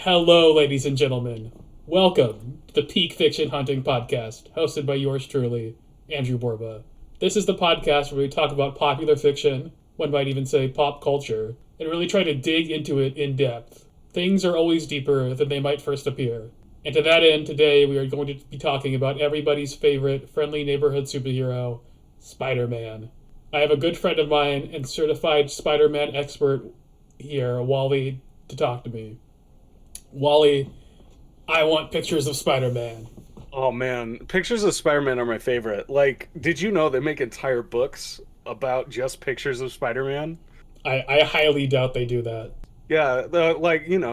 Hello, ladies and gentlemen. Welcome to the Peak Fiction Hunting Podcast, hosted by yours truly, Andrew Borba. This is the podcast where we talk about popular fiction, one might even say pop culture, and really try to dig into it in depth. Things are always deeper than they might first appear. And to that end, today we are going to be talking about everybody's favorite friendly neighborhood superhero, Spider-Man. I have a good friend of mine and certified Spider-Man expert here, Wally, to talk to me. Wally, I want pictures of Spider-Man. Oh man, pictures of Spider-Man are my favorite. Like, did you know they make entire books about just pictures of Spider-Man? I highly doubt they do that. Yeah,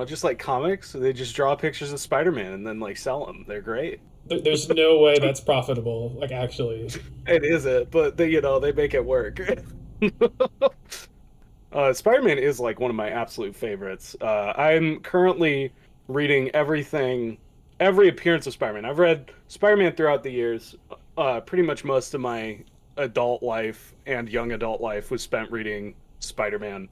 just like comics, they just draw pictures of Spider-Man and then like sell them. They're great. There's no way that's profitable, like, actually. It isn't, but they make it work. Spider-Man is like one of my absolute favorites. I'm currently reading every appearance of Spider-Man. I've read Spider-Man throughout the years. Pretty much most of my adult life and young adult life was spent reading Spider-Man.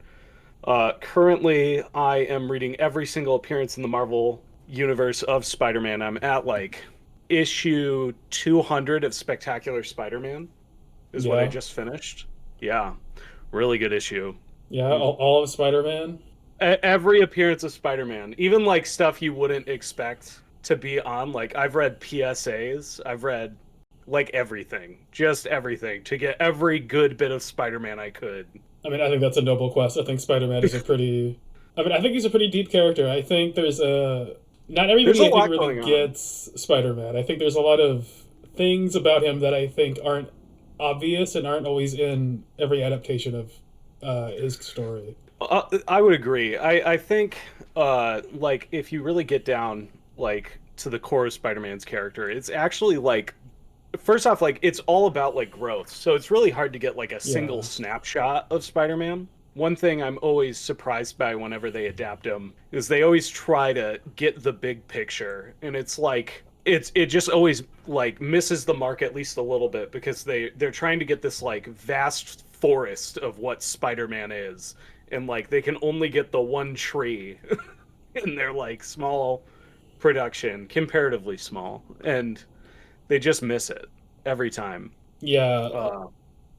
Currently, I am reading every single appearance in the Marvel universe of Spider-Man. I'm at like issue 200 of Spectacular Spider-Man, is what I Yeah. just finished. Yeah, really good issue. Yeah, all of Spider-Man? Every appearance of Spider-Man, even like stuff you wouldn't expect to be on. Like I've read PSAs, I've read like everything, just everything to get every good bit of Spider-Man I could. I mean, I think that's a noble quest. I think Spider-Man is a pretty... I mean, I think he's a pretty deep character. I think there's a... Not There's a everybody, I think, lot really going on. gets Spider-Man. I think there's a lot of things about him that I think aren't obvious and aren't always in every adaptation of his story. I would agree. I think like if you really get down like to the core of Spider-Man's character, it's actually like first off like it's all about like growth. So it's really hard to get like a single Yeah. snapshot of Spider-Man. One thing I'm always surprised by whenever they adapt him is they always try to get the big picture, and it's like it just always like misses the mark at least a little bit because they're trying to get this like vast forest of what Spider-Man is, and like they can only get the one tree in their like small production, comparatively small, and they just miss it every time. Yeah. Uh,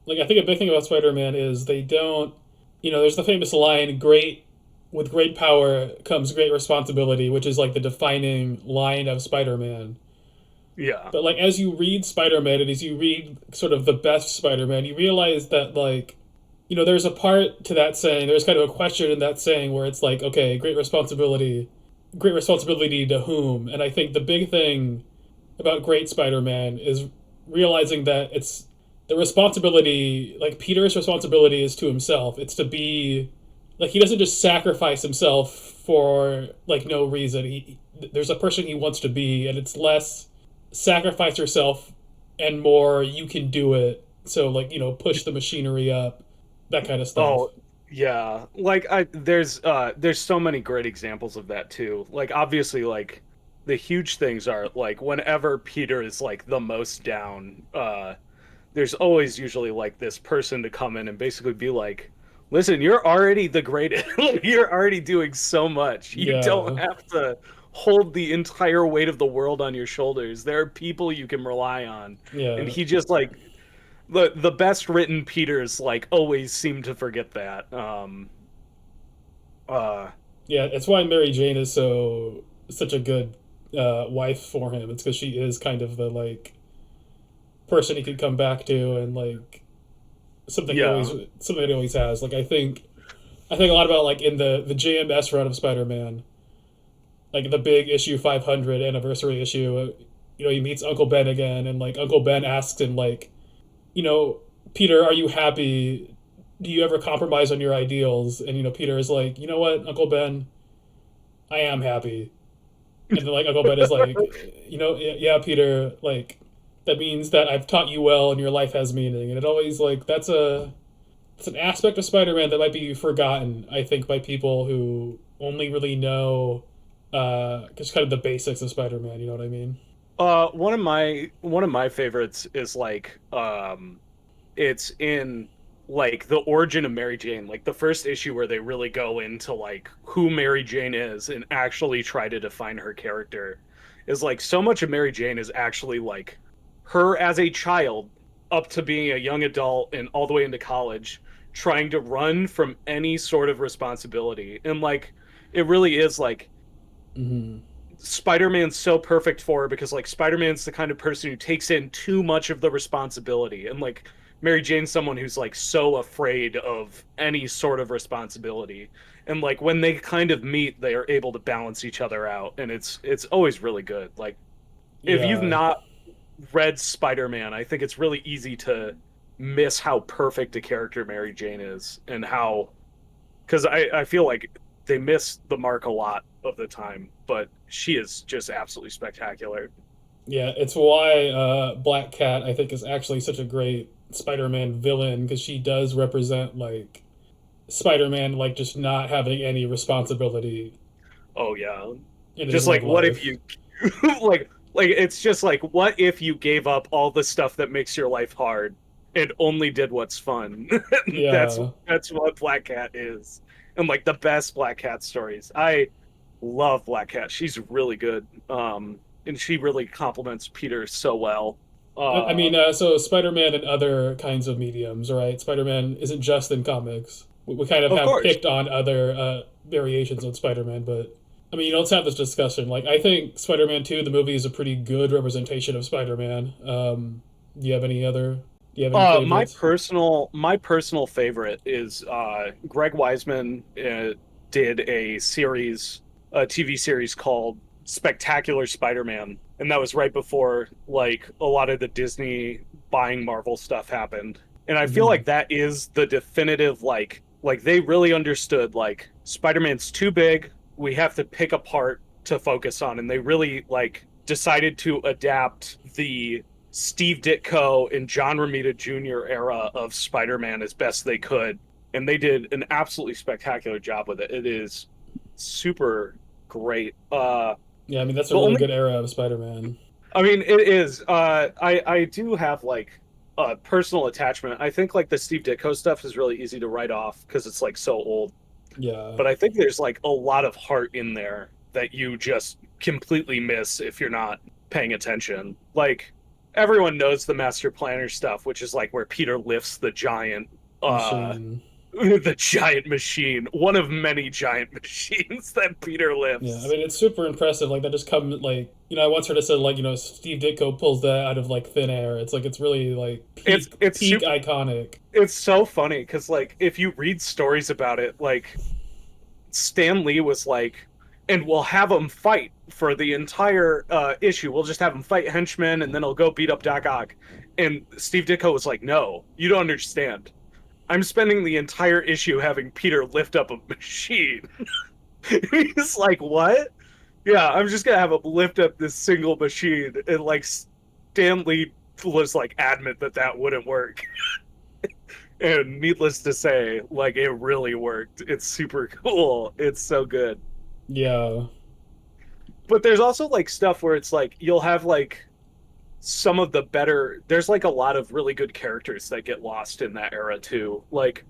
Like, I think a big thing about Spider-Man is they don't... there's the famous line, great... With great power comes great responsibility, which is like the defining line of Spider-Man. yeah. But like as you read Spider-Man and as you read sort of the best Spider-Man, you realize that like there's a part to that saying, there's kind of a question in that saying where it's like, okay, great responsibility to whom? And I think the big thing about great Spider-Man is realizing that it's the responsibility, like Peter's responsibility is to himself. It's to be like he doesn't just sacrifice himself for like no reason. There's a person he wants to be, and it's less sacrifice yourself and more you can do it. So like push the machinery up, that kind of stuff. Oh, yeah. Like there's so many great examples of that too. Like obviously like the huge things are like whenever Peter is like the most down, there's always usually like this person to come in and basically be like, "Listen, you're already the greatest. You're already doing so much. You don't Yeah, have to hold the entire weight of the world on your shoulders. There are people you can rely on." And yeah, he just like the best written Peters like always seem to forget that. Uh yeah. It's why Mary Jane is such a good wife for him. It's because she is kind of the like person he could come back to and like yeah. something that he always has. Like I think a lot about like in the JMS run of Spider-Man, like the big issue 500 anniversary issue. He meets Uncle Ben again, and like Uncle Ben asks him like, you know, Peter, are you happy? Do you ever compromise on your ideals? And Peter is like, you know what, Uncle Ben, I am happy. And then like Uncle Ben is like, yeah, Peter, like that means that I've taught you well and your life has meaning. And it always like it's an aspect of Spider-Man that might be forgotten, I think, by people who only really know just kind of the basics of Spider-Man. You know what I mean? One of my favorites is like it's in like the origin of Mary Jane, like the first issue where they really go into like who Mary Jane is and actually try to define her character, is like so much of Mary Jane is actually like her as a child up to being a young adult and all the way into college trying to run from any sort of responsibility. And like it really is like Hmm. Spider-Man's so perfect for her because like Spider-Man's the kind of person who takes in too much of the responsibility, and like Mary Jane's someone who's like so afraid of any sort of responsibility. And like when they kind of meet, they are able to balance each other out, and it's always really good. Like if you've Yeah. not read Spider-Man, I think it's really easy to miss how perfect a character Mary Jane is, and how, because I feel like they miss the mark a lot of the time, but she is just absolutely spectacular. Yeah, it's why Black Cat I think is actually such a great Spider-Man villain because she does represent like Spider-Man like just not having any responsibility Oh yeah, in his just love like what if life. you like it's just like what if you gave up all the stuff that makes your life hard and only did what's fun? that's Yeah. that's what Black Cat is, and like the best Black Cat stories. I love Black Cat. She's really good. And she really complements Peter so well. I Uh, mean, so Spider-Man and other kinds of mediums, right? Spider-Man isn't just in comics. We kind of of have course. picked on other variations on Spider-Man, but I mean, let's have this discussion. Like, I think Spider-Man 2, the movie, is a pretty good representation of Spider-Man. Do you have any other? Do you have any My favorites? personal favorite is Greg Weisman did a TV series called Spectacular Spider-Man, and that was right before like a lot of the Disney buying Marvel stuff happened. And I feel Hmm. like that is the definitive like they really understood like Spider-Man's too big, we have to pick a part to focus on, and they really like decided to adapt the Steve Ditko and John Romita Jr. era of Spider-Man as best they could, and they did an absolutely spectacular job with it. It is super great. Yeah, I mean, that's a The really only, good era of Spider-Man. I mean, it is. I do have like a personal attachment. I think like the Steve Ditko stuff is really easy to write off because it's like so old. Yeah. But I think there's like a lot of heart in there that you just completely miss if you're not paying attention. Like everyone knows the Master Planner stuff, which is like where Peter lifts the giant uh Machine. the giant machine, one of many giant machines that Peter Yeah, I lifts. mean, it's super impressive. Like, that just comes, like, I once heard it said, like, Steve Ditko pulls that out of, like, thin air. It's like, it's really, like, It's peak, it's peak super iconic. it's so funny because like if you read stories about it, like Stan Lee was like, and we'll have them fight for the entire issue. We'll just have them fight henchmen, and then he'll go beat up Doc Ock. And Steve Ditko was like, "No, you don't understand. I'm spending the entire issue having Peter lift up a machine." He's like, "What? Yeah, I'm just gonna have him lift up this single machine." And like Stan Lee was like adamant that that wouldn't work. And needless to say, like it really worked. It's super cool. It's so good. Yeah. But there's also like stuff where it's like you'll have like some of the better, there's like a lot of really good characters that get lost in that era too. Like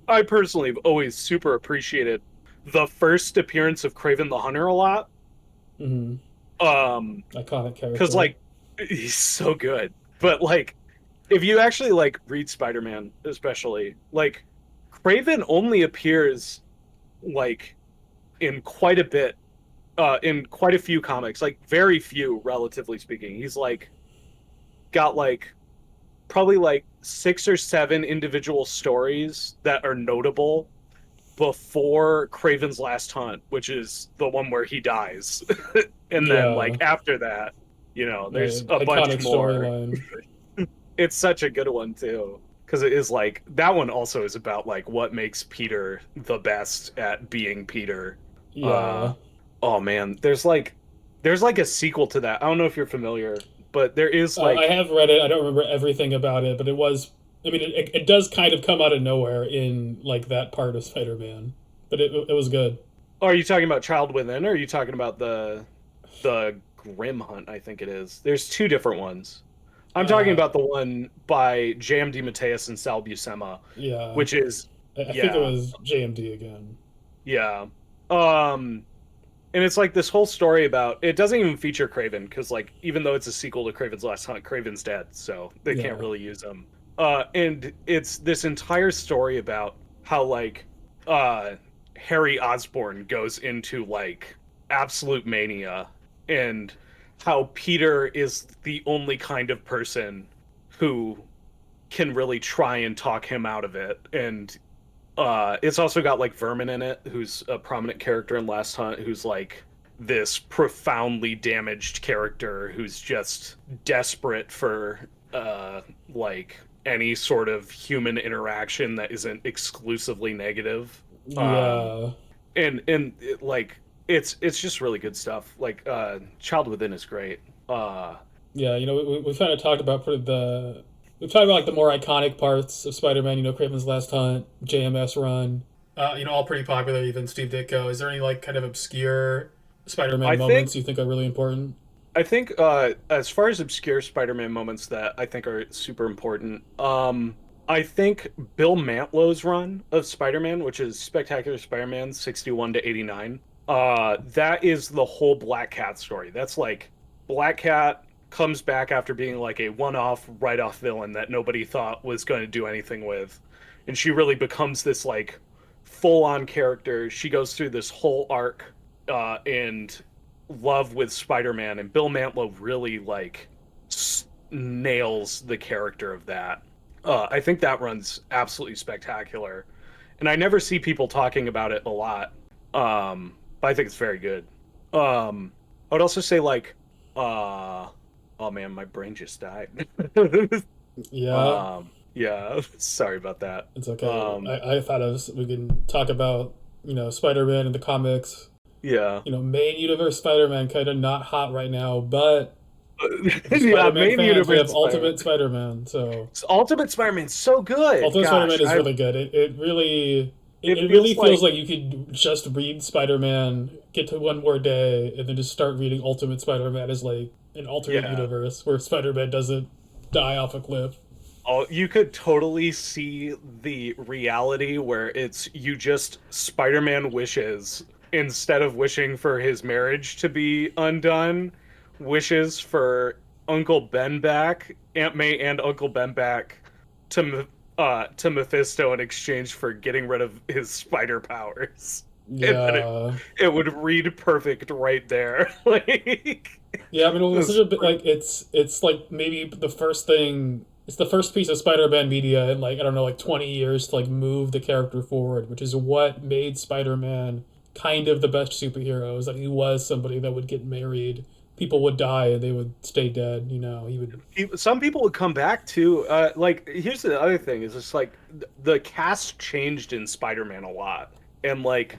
I personally have always super appreciated the first appearance of Craven the Hunter a lot. Hmm. Um Iconic because character. like he's so good. But like if you actually like read Spider-Man especially, like Craven only appears like in quite a bit in quite a few comics, like very few relatively speaking. He's like got like probably like 6 or 7 individual stories that are notable before Craven's Last Hunt, which is the one where he dies. And then like Yeah. after that, there's a bunch Iconic more. storyline. It's such a good one too. Because it is like that one also is about like what makes Peter the best at being Peter. Uh Yeah. oh man, there's like a sequel to that. I don't know if you're familiar, but there is I like have read it. I don't remember everything about it, but it was. I mean, it does kind of come out of nowhere in like that part of Spider-Man, but it was good. oh, are you talking about Child Within or are you talking about the Grim Hunt, I think it is. There's two different ones. I'm talking about the one by J.M.D. Mateus and Sal Buscema, Yeah, which is I think it yeah, was JMD again. yeah. Um, and it's like this whole story about it doesn't even feature Craven because like even though it's a sequel to Craven's Last Hunt, Craven's dead, so they can't Yeah, really use him. And it's this entire story about how like uh Harry Osborn goes into like absolute mania and how Peter is the only kind of person who can really try and talk him out of it. And it's also got like Vermin in it, who's a prominent character in Last Hunt, who's like this profoundly damaged character who's just desperate for like any sort of human interaction that isn't exclusively negative. Um, yeah, like it's just really good stuff. Like Child Within is great. yeah. You know, we've kind of talked about we've talked about like the more iconic parts of Spider-Man. You know, Craven's Last Hunt, JMS run. You know, all pretty popular. Even Steve Ditko. Is there any like kind of obscure Spider-Man I think moments you think are really important? I think as far as obscure Spider-Man moments that I think are super important, I think Bill Mantlow's run of Spider-Man, which is Spectacular Spider-Man 61 to 89, that is the whole Black Cat story. That's like Black Cat comes back after being like a one-off, write-off villain that nobody thought was going to do anything with. And she really becomes this like full-on character. She goes through this whole arc and love with Spider-Man, and Bill Mantlo really like nails the character of that. I think that runs absolutely spectacular, and I never see people talking about it a lot. But I think it's very good. I would also say like, oh man, my brain just died. Yeah, Yeah, sorry about that. it's okay. Um, I thought we can talk about Spider-Man in the comics. yeah, You know, main universe Spider-Man kind of not hot right now, but for yeah, Spider-Man main fans, we have universe Spider-Man. Ultimate Spider-Man. So Ultimate Spider-Man's so good. Ultimate Gosh, Spider-Man is I really good. It it really feels feels like like you could just read Spider-Man, get to one more day, and then just start reading Ultimate Spider-Man as like an alternate yeah. universe where Spider-Man doesn't die off a cliff. Oh, you could totally see the reality where it's you just Spider-Man wishes instead of wishing for his marriage to be undone, wishes for Uncle Ben back, Aunt May and Uncle Ben back to Mephisto in exchange for getting rid of his spider powers. And then Yeah. it would read perfect right there. Like Yeah, I mean, it was such this a bit like it's like maybe it's the first piece of Spider-Man media in like I don't know like 20 years to like move the character forward, which is what made Spider-Man kind of the best superhero is that he was somebody that would get married, people would die and they would stay dead, he would. some people would come back to like here's the other thing is it's like the cast changed in Spider-Man a lot, and like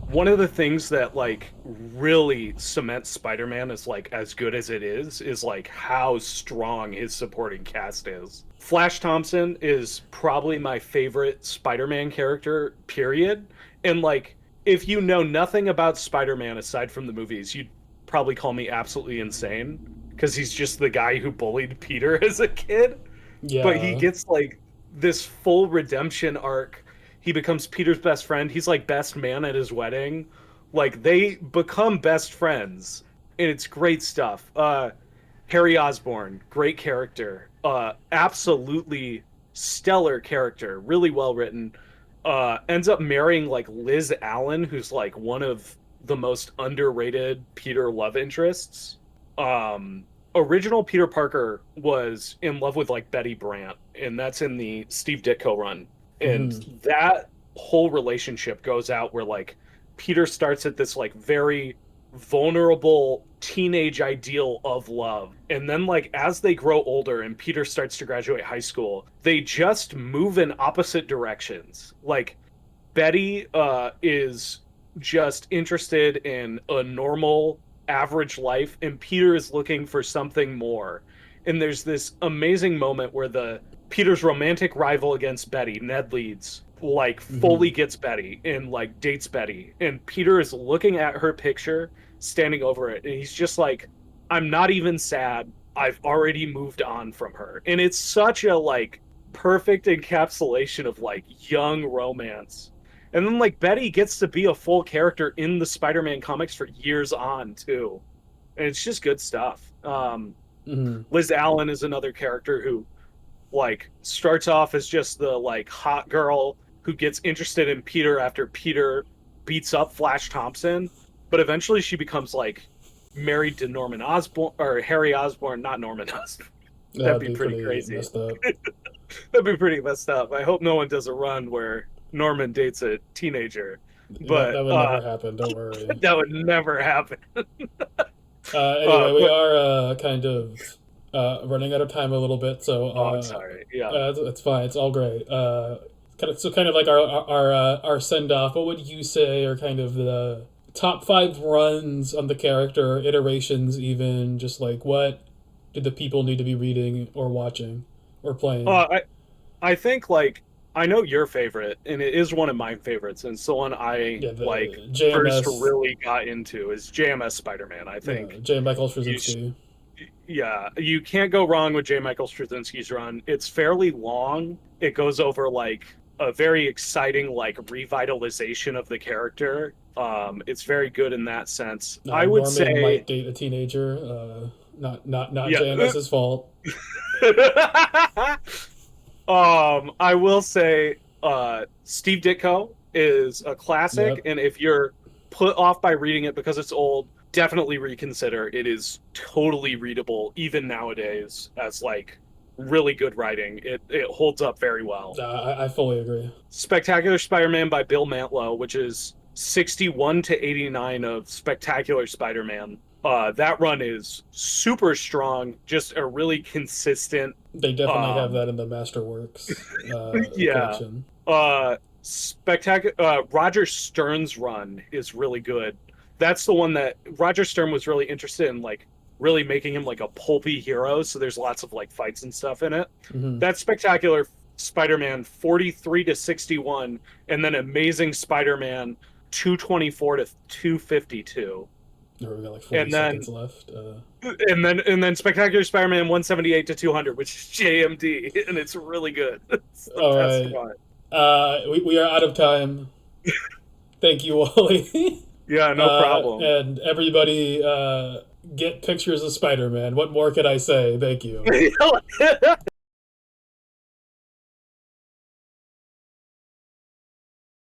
one of the things that like really cements Spider-Man as like as good as it is like how strong his supporting cast is. Flash Thompson is probably my favorite Spider-Man character, period. And like if you know nothing about Spider-Man aside from the movies, you'd probably call me absolutely insane because he's just the guy who bullied Peter as a kid, but he Yeah. gets like this full redemption arc. He becomes Peter's best friend. He's like best man at his wedding. Like they become best friends, and it's great stuff. Harry Osborn, great character. Absolutely stellar character. Really well written. Ends up marrying like Liz Allen, who's like one of the most underrated Peter love interests. Original Peter Parker was in love with like Betty Brant, and that's in the Steve Ditko run. And Hmm. that whole relationship goes out where like Peter starts at this like very vulnerable teenage ideal of love. And then like as they grow older and Peter starts to graduate high school, they just move in opposite directions. Like Betty is just interested in a normal average life and Peter is looking for something more. And there's this amazing moment where the Peter's romantic rival against Betty, Ned Leeds, like fully Hmm. gets Betty and like dates Betty. And Peter is looking at her picture, standing over it, and he's just like, I'm not even sad. I've already moved on from her. And it's such a like perfect encapsulation of like young romance. And then like Betty gets to be a full character in the Spider-Man comics for years on too. And it's just good stuff. Hmm. Liz Allen is another character who like starts off as just the like hot girl who gets interested in Peter after Peter beats up Flash Thompson, but eventually she becomes like married to Norman Osborn or Harry Osborn, not Norman Osborn. That'd That'd be be pretty pretty crazy. messed up. That'd be pretty messed up. I hope no one does a run where Norman dates a teenager, That, but that would never happen. Don't worry. that would never happen. Anyway, we But are kind of running out of time a little bit, so oh, I'm sorry. Yeah. it's fine. It's all great. Kind of like our send off. What would you say are kind of the top five runs on the character iterations? Even just like what did the people need to be reading or watching or playing? Uh, I I think like I know your favorite, and it is one of my favorites, and it's the one I Yeah, like the first JMS. really got into is JMS Spider-Man. I Yeah, think J. Michael you sh- Straczynski. yeah, you can't go wrong with J. Michael Straczynski's run. It's fairly long. It goes over like a very exciting like revitalization of the character. It's very good in that sense. I would Norman say might date a teenager. Not yeah. JMS's fault. I will say Steve Ditko is a classic, Yep. and if you're put off by reading it because it's old, definitely reconsider. It is totally readable even nowadays as like really good writing. It holds up very well. I fully agree. Spectacular Spider-Man by Bill Mantlo, which is 61 to 89 of Spectacular Spider-Man. That run is super strong, just a really consistent They definitely have um that in the Masterworks yeah. collection. Spectacular. Roger Stern's run is really good. That's the one that Roger Stern was really interested in, like really making him like a pulpy hero. So there's lots of like fights and stuff in it. Hmm. That's Spectacular Spider-Man 43 to 61, and then Amazing Spider-Man 224 to 252, We got like 40 and then seconds left. and then Spectacular Spider-Man 178 to 200, which is JMD, and it's really good. It's the All best right. one. We are out of time. Thank you, Wally. Yeah, no problem. And everybody, get pictures of Spider Man. What more could I say? Thank you.